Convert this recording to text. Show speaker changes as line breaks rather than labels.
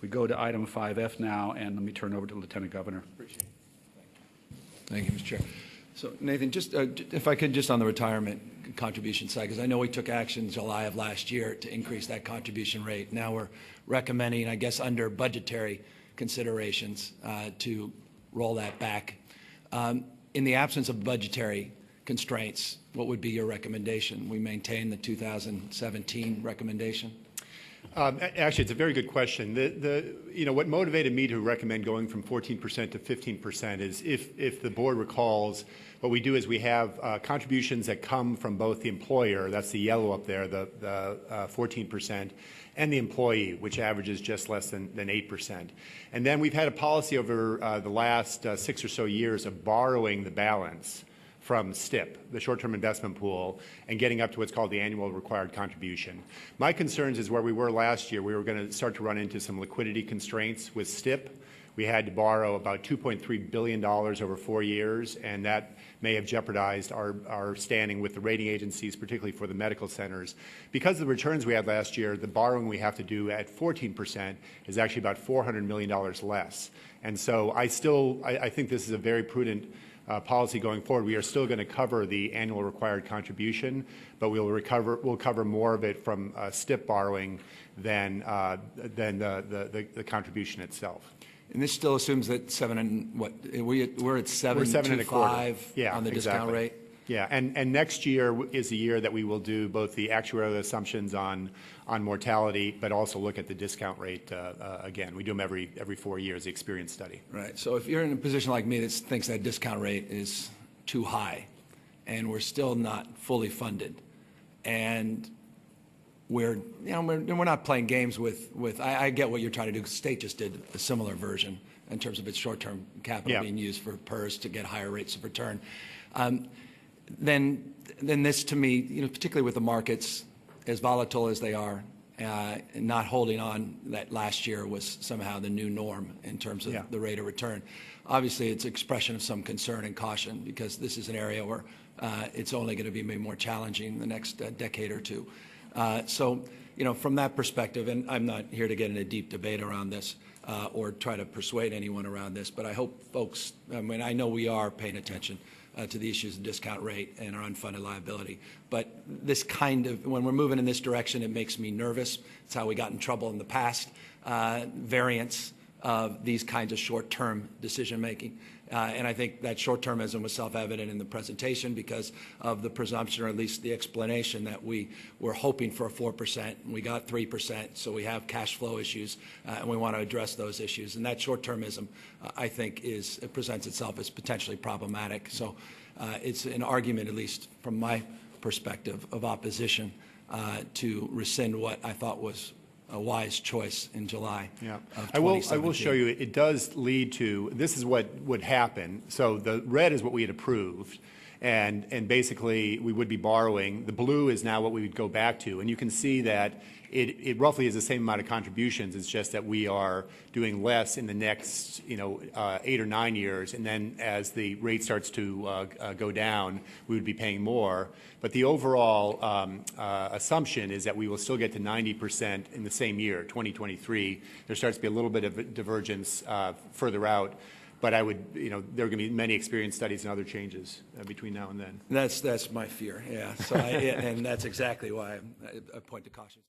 We go to item 5F now, and let me turn over to Lieutenant Governor.
Appreciate it. Thank you, Mr. Chair. So, Nathan, just if I could, just on the retirement contribution side, because I know we took action in July of last year to increase that contribution rate. Now we're recommending, I guess, under budgetary considerations to roll that back. In the absence of budgetary constraints, what would be your recommendation? We maintain the 2017 recommendation?
Actually, it's a very good question. What motivated me to recommend going from 14% to 15% is if the board recalls, what we do is we have contributions that come from both the employer, that's the yellow up there, the 14%, and the employee, which averages just less than 8%. And then we've had a policy over the last 6 or so years of borrowing the balance from STIP, the short-term investment pool, and getting up to what's called the annual required contribution. My concerns is where we were last year. We were going to start to run into some liquidity constraints with STIP. We had to borrow about $2.3 billion over 4 years, and that may have jeopardized our standing with the rating agencies, particularly for the medical centers. Because of the returns we had last year, the borrowing we have to do at 14% is actually about $400 million less. And so I think this is a very prudent policy going forward. We are still going to cover the annual required contribution, but we'll cover more of it from STIP borrowing than the contribution itself.
And this still assumes that we're at 7.25 on the discount rate.
Yeah, and next year is the year that we will do both the actuarial assumptions on mortality, but also look at the discount rate again. We do them every 4 years, the experience study.
Right. So if you're in a position like me that thinks that discount rate is too high, and we're still not fully funded, and we're not playing games with. I get what you're trying to do. The state just did a similar version in terms of its short-term capital being used for PERS to get higher rates of return. Then this, to me, particularly with the markets as volatile as they are, not holding on that last year was somehow the new norm in terms of the rate of return. Obviously, it's an expression of some concern and caution because this is an area where it's only going to be made more challenging in the next decade or two. So, from that perspective, and I'm not here to get in a deep debate around this or try to persuade anyone around this, but I hope folks, I know we are paying attention to the issues of discount rate and our unfunded liability. But this when we're moving in this direction, it makes me nervous. It's how we got in trouble in the past, variance of these kinds of short-term decision-making. And I think that short-termism was self-evident in the presentation because of the presumption, or at least the explanation, that we were hoping for a 4%, and we got 3%, so we have cash flow issues, and we want to address those issues. And that short-termism, I think, it presents itself as potentially problematic. So it's an argument, at least from my perspective, of opposition to rescind what I thought was a wise choice in July of 2017.
I will show you, it does lead to, this is what would happen. So the red is what we had approved, and basically we would be borrowing. The blue is now what we would go back to, and you can see that it roughly is the same amount of contributions. It's just that we are doing less in the next 8 or 9 years, and then as the rate starts to go down, we would be paying more. But the overall assumption is that we will still get to 90% in the same year, 2023. There starts to be a little bit of a divergence further out. But there are going to be many experience studies and other changes between now and then.
That's my fear, yeah. So and that's exactly why I point to caution.